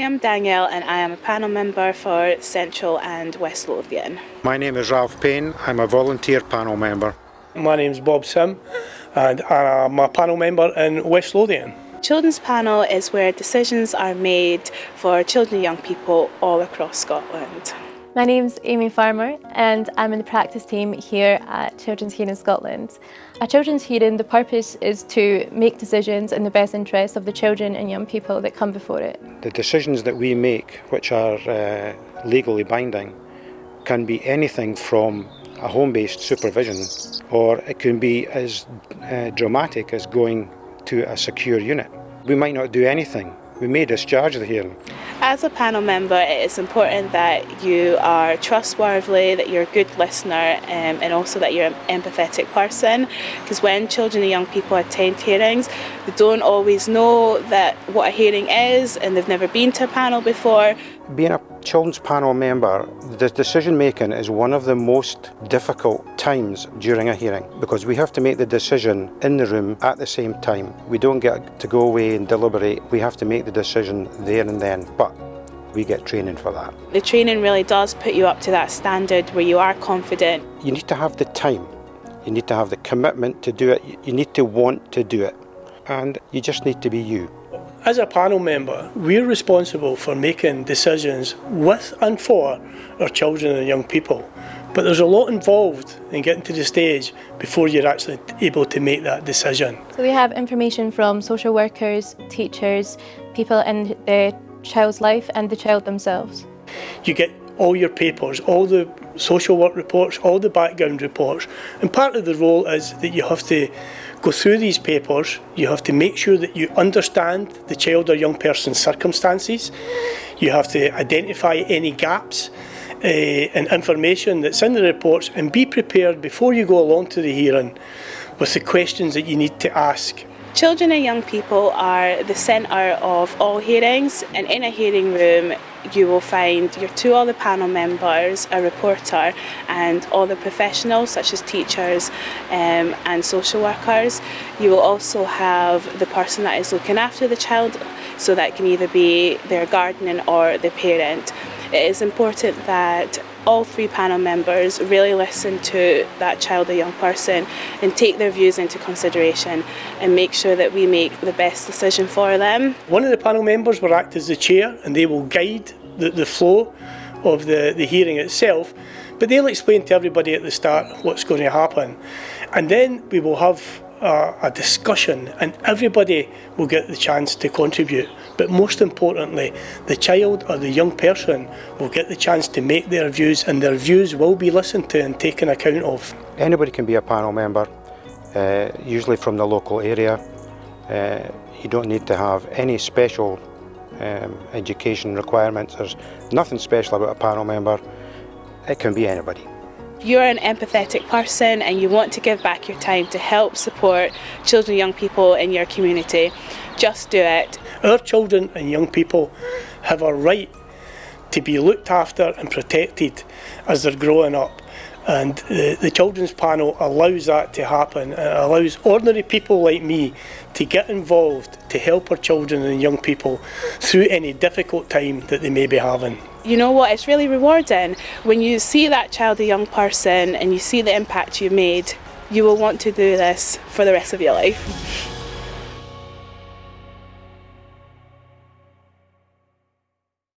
am Danielle and I am a panel member for Central and West Lothian. My name is Ralph Payne. I'm a volunteer panel member. My name's Bob Sim and I'm a panel member in West Lothian. Children's panel is where decisions are made for children and young people all across Scotland. My name's Amy Farmer and I'm in the practice team here at Children's Hearing Scotland. At Children's Hearing, the purpose is to make decisions in the best interest of the children and young people that come before it. The decisions that we make, which are legally binding, can be anything from a home-based supervision, or it can be as dramatic as going to a secure unit. We might not do anything. We may discharge the hearing. As a panel member, it is important that you are trustworthy, that you're a good listener, and also that you're an empathetic person, because when children and young people attend hearings, they don't always know that what a hearing is and they've never been to a panel before. Being a children's panel member, the decision making is one of the most difficult times during a hearing, because we have to make the decision in the room at the same time. We don't get to go away and deliberate. We have to make the decision there and then, but we get training for that. The training really does put you up to that standard where you are confident. You need to have the time, you need to have the commitment to do it, you need to want to do it, and you just need to be you. As a panel member, we're responsible for making decisions with and for our children and young people. But there's a lot involved in getting to the stage before you're actually able to make that decision. So we have information from social workers, teachers, people in the child's life and the child themselves. You get all your papers, all the social work reports, all the background reports, and part of the role is that you have to go through these papers. You have to make sure that you understand the child or young person's circumstances. You have to identify any gaps in information that's in the reports and be prepared before you go along to the hearing with the questions that you need to ask. Children and young people are the centre of all hearings, and in a hearing room you will find your two other panel members, a reporter, and all the professionals such as teachers and social workers. You will also have the person that is looking after the child, so that can either be their guardian or the parent. It is important that all three panel members really listen to that child or young person and take their views into consideration and make sure that we make the best decision for them. One of the panel members will act as the chair and they will guide the flow of the hearing itself, but they'll explain to everybody at the start what's going to happen. And then we will have a discussion and everybody will get the chance to contribute. But most importantly, the child or the young person will get the chance to make their views, and their views will be listened to and taken account of. Anybody can be a panel member, usually from the local area. You don't need to have any special education requirements. There's nothing special about a panel member. It can be anybody. If you're an empathetic person and you want to give back your time to help support children and young people in your community, just do it. Our children and young people have a right to be looked after and protected as they're growing up. And the Children's Panel allows that to happen. It allows ordinary people like me to get involved to help our children and young people through any difficult time that they may be having. You know what, it's really rewarding when you see that child or young person and you see the impact you've made. You will want to do this for the rest of your life.